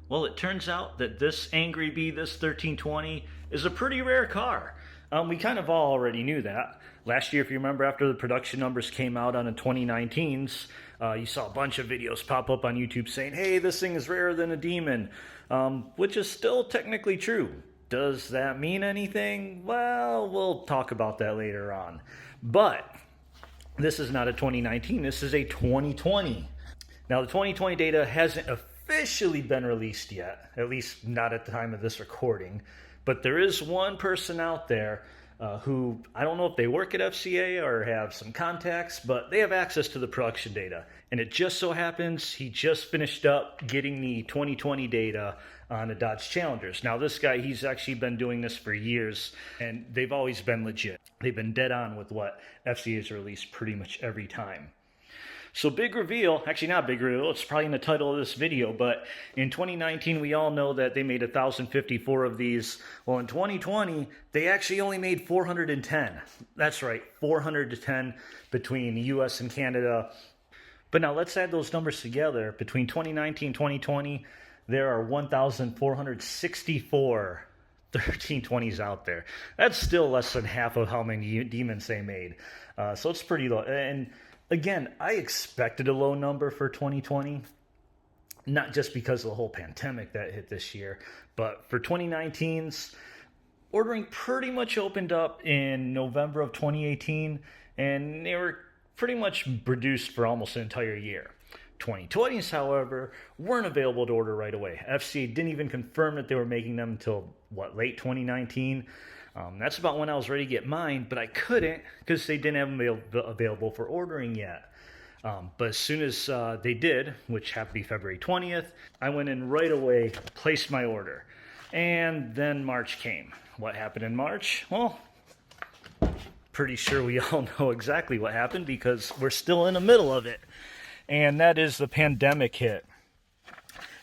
Well, it turns out that this Angry Bee, this 1320, is a pretty rare car. We kind of all already knew that. Last year, if you remember, after the production numbers came out on the 2019s, you saw a bunch of videos pop up on YouTube saying, hey, this thing is rarer than a demon, which is still technically true. Does that mean anything? Well, we'll talk about that later on. But this is not a 2019, this is a 2020. Now, the 2020 data hasn't officially been released yet, at least not at the time of this recording. But there is one person out there who, I don't know if they work at FCA or have some contacts, but they have access to the production data. And it just so happens he just finished up getting the 2020 data on the Dodge Challengers. Now, this guy, he's actually been doing this for years, and they've always been legit. They've been dead on with what FCA has released pretty much every time. So big reveal, actually not big reveal, it's probably in the title of this video, but in 2019 we all know that they made 1,054 of these. Well, in 2020 they actually only made 410. That's right, 410 between the US and Canada. But now let's add those numbers together. Between 2019 and 2020 there are 1,464 1320s out there. That's still less than half of how many demons they made. So it's pretty low. And again, I expected a low number for 2020, not just because of the whole pandemic that hit this year, but for 2019's, ordering pretty much opened up in November of 2018, and they were pretty much produced for almost an entire year. 2020s, however, weren't available to order right away. FCA didn't even confirm that they were making them until, late 2019? That's about when I was ready to get mine, but I couldn't because they didn't have them available for ordering yet. But as soon as they did, which happened to be February 20th, I went in right away, placed my order. And then March came. What happened in March? Well, pretty sure we all know exactly what happened because we're still in the middle of it. And that is the pandemic hit.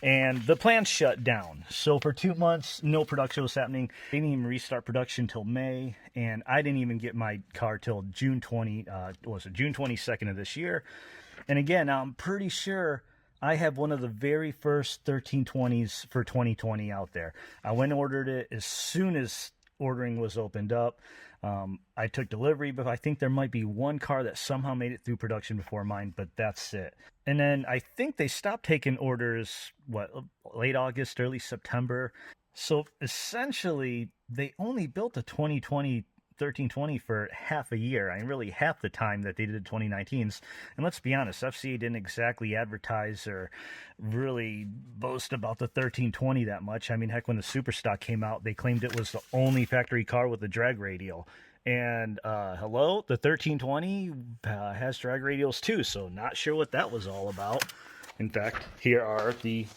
And the plant shut down. So for 2 months, no production was happening. They didn't even restart production till May, and I didn't even get my car till June 22nd of this year. And again, I'm pretty sure I have one of the very first 1320s for 2020 out there. I went and ordered it as soon as ordering was opened up. I took delivery, but I think there might be one car that somehow made it through production before mine, but that's it. And then I think they stopped taking orders, late August, early September. So essentially, they only built a 2020 1320 for half a year. I mean, really half the time that they did 2019s. And let's be honest, FCA didn't exactly advertise or really boast about the 1320 that much. I mean, heck, when the Superstock came out, they claimed it was the only factory car with a drag radial. And hello, the 1320 has drag radials too, so not sure what that was all about. In fact, here are the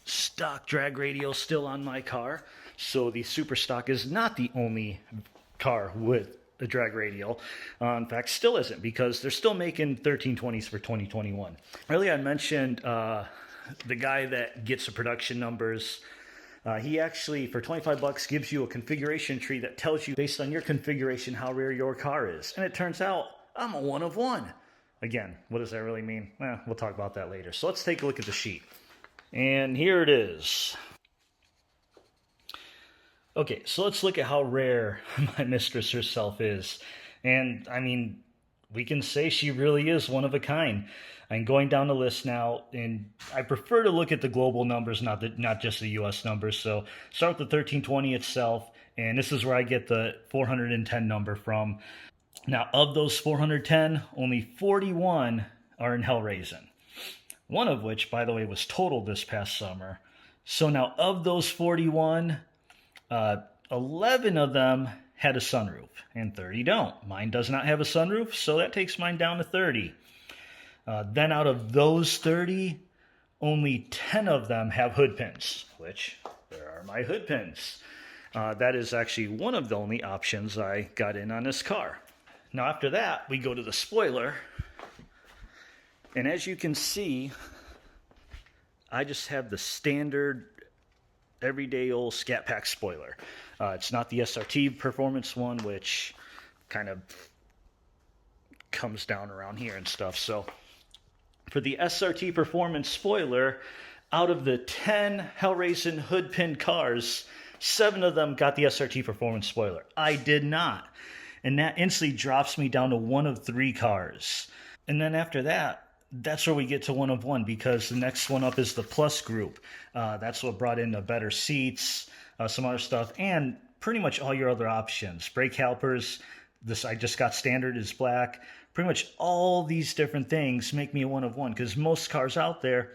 stock drag radials still on my car. So the Superstock is not the only car with a drag radial. In fact, still isn't, because they're still making 1320s for 2021. Earlier I mentioned the guy that gets the production numbers. He actually, for $25, gives you a configuration tree that tells you, based on your configuration, how rare your car is. And it turns out I'm a one of one. Again, what does that really mean? We'll talk about that later. So let's take a look at the sheet. And here it is. Okay, so let's look at how rare my mistress herself is. And, I mean, we can say she really is one of a kind. I'm going down the list now, and I prefer to look at the global numbers, not just the U.S. numbers. So start with the 1320 itself, and this is where I get the 410 number from. Now, of those 410, only 41 are in Hellraisin. One of which, by the way, was totaled this past summer. So now, of those 41... 11 of them had a sunroof, and 30 don't. Mine does not have a sunroof, so that takes mine down to 30. Then out of those 30, only 10 of them have hood pins, which, there are my hood pins. That is actually one of the only options I got in on this car. Now after that, we go to the spoiler, and as you can see, I just have the standard everyday old Scat Pack spoiler. It's not the SRT performance one, which kind of comes down around here and stuff. So for the SRT performance spoiler, Out of the 10 Hellraisin hood pin cars, 7 of them got the SRT performance spoiler. I did not. And that instantly drops me down to 1 of 3 cars. And then after that, that's where we get to 1 of 1, because the next one up is the Plus group. That's what brought in the better seats, some other stuff, and pretty much all your other options. Brake calipers, this I just got standard is black. Pretty much all these different things make me a 1 of 1, because most cars out there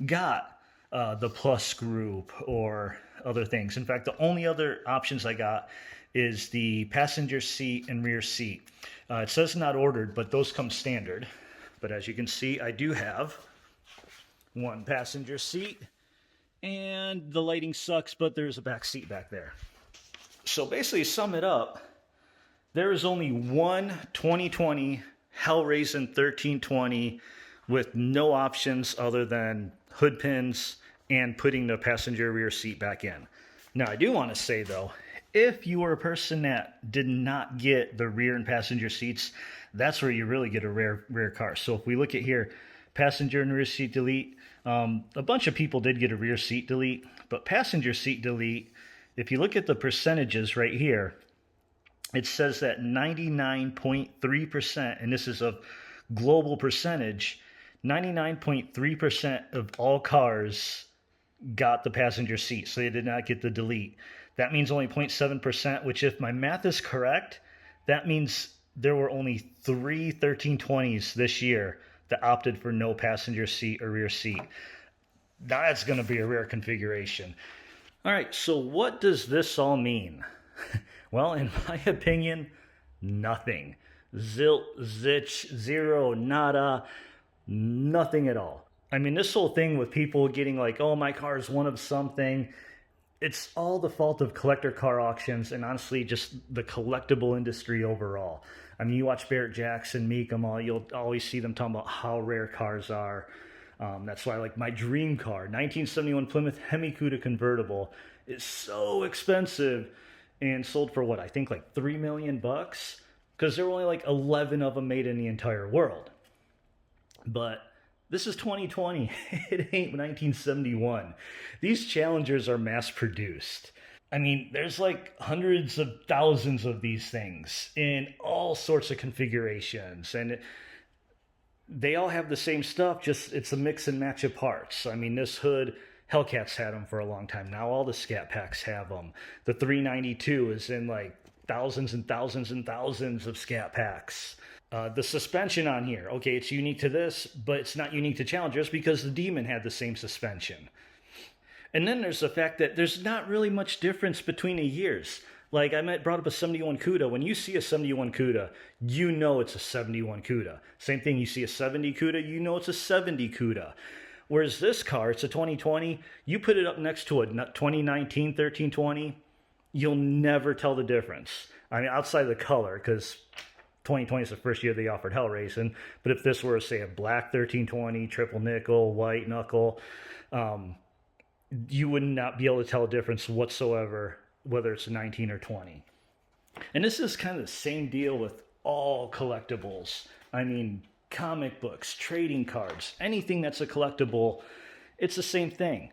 got the Plus group or other things. In fact, the only other options I got is the passenger seat and rear seat. It says not ordered, but those come standard. But as you can see, I do have 1 passenger seat, and the lighting sucks, but there's a back seat back there. So basically, sum it up, there is only one 2020 Hellraisin 1320 with no options other than hood pins and putting the passenger rear seat back in. Now, I do want to say, though, if you are a person that did not get the rear and passenger seats, that's where you really get a rare car. So if we look at here, passenger and rear seat delete, a bunch of people did get a rear seat delete, but passenger seat delete, if you look at the percentages right here, it says that 99.3%, and this is a global percentage, 99.3% of all cars got the passenger seat, so they did not get the delete. That means only 0.7%, which if my math is correct, that means there were only 3 1320s this year that opted for no passenger seat or rear seat. That's going to be a rare configuration. All right, so what does this all mean? Well, in my opinion, nothing. Zilch, zitch, zero, nada, nothing at all. I mean, this whole thing with people getting like, oh, my car is 1 of something, it's all the fault of collector car auctions and honestly just the collectible industry overall. I mean, you watch Barrett Jackson, Meek, you'll always see them talking about how rare cars are. That's why, like, my dream car, 1971 Plymouth Hemi Cuda convertible, is so expensive and sold for what, I think like $3 million, because there were only like 11 of them made in the entire world. But this is 2020. It ain't 1971. These Challengers are mass produced. I mean, there's like hundreds of thousands of these things in all sorts of configurations, and they all have the same stuff, just it's a mix and match of parts. I mean, this hood, Hellcats had them for a long time. Now all the Scat Packs have them. The 392 is in like thousands and thousands and thousands of Scat Packs. The suspension on here, okay, it's unique to this, but it's not unique to Challengers because the Demon had the same suspension. And then there's the fact that there's not really much difference between the years. Like, I brought up a 71 CUDA. When you see a 71 CUDA, you know it's a 71 CUDA. Same thing, you see a 70 CUDA, you know it's a 70 CUDA. Whereas this car, it's a 2020, you put it up next to a 2019 1320, you'll never tell the difference. I mean, outside of the color, because 2020 is the first year they offered Hellraisin, but if this were, say, a black 1320, triple nickel, white knuckle, you would not be able to tell a difference whatsoever, whether it's a 19 or 20. And this is kind of the same deal with all collectibles. I mean, comic books, trading cards, anything that's a collectible, it's the same thing.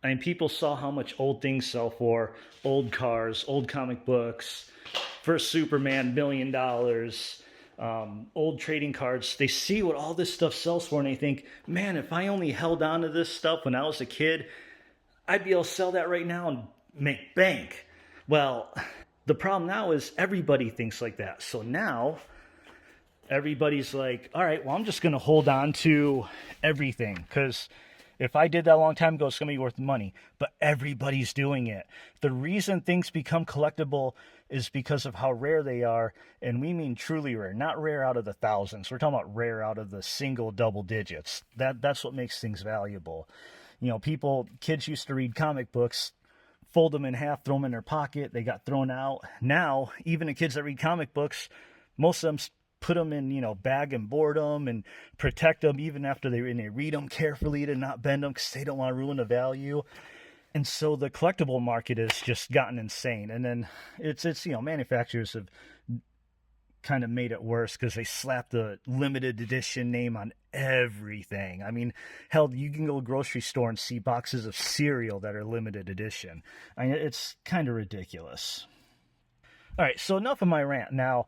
I mean, people saw how much old things sell for, old cars, old comic books, first Superman, $1 million, old trading cards. They see what all this stuff sells for and they think, man, if I only held on to this stuff when I was a kid, I'd be able to sell that right now and make bank. Well, the problem now is everybody thinks like that. So now everybody's like, all right, well, I'm just going to hold on to everything because if I did that a long time ago, it's going to be worth money. But everybody's doing it. The reason things become collectible is because of how rare they are. And we mean truly rare, not rare out of the thousands. We're talking about rare out of the single double digits. That's what makes things valuable. You know, kids used to read comic books, fold them in half, throw them in their pocket. They got thrown out. Now, even the kids that read comic books, most of them put them in, bag and board them and protect them even after they read them carefully to not bend them because they don't want to ruin the value. And so the collectible market has just gotten insane. And then it's manufacturers have kind of made it worse because they slapped the limited edition name on everything. I mean, hell, you can go to a grocery store and see boxes of cereal that are limited edition. I mean, it's kind of ridiculous. All right, so enough of my rant. Now,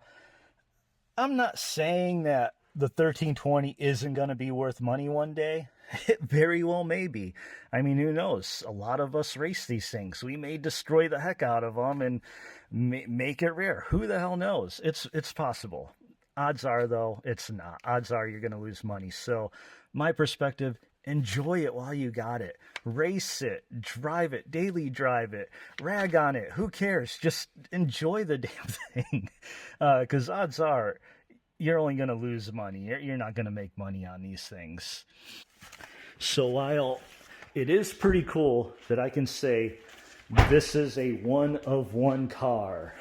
I'm not saying that the 1320 isn't going to be worth money one day. It very well may be. I mean, who knows? A lot of us race these things. We may destroy the heck out of them and make it rare. Who the hell knows? It's possible. Odds are, though, it's not. Odds are you're going to lose money. So, my perspective, enjoy it while you got it. Race it, drive it, daily drive it, rag on it. Who cares? Just enjoy the damn thing. Because odds are you're only going to lose money. You're not going to make money on these things. So while it is pretty cool that I can say this is a one-of-one car,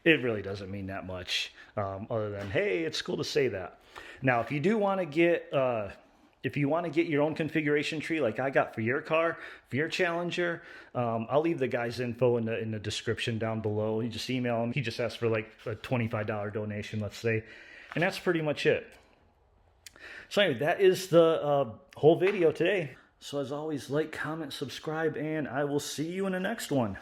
it really doesn't mean that much, other than, hey, it's cool to say that. Now, if you do want to get your own configuration tree like I got for your car, for your Challenger, I'll leave the guy's info in the description down below. You just email him. He just asks for like a $25 donation, let's say. And that's pretty much it. So anyway, that is the whole video today. So as always, like, comment, subscribe, and I will see you in the next one.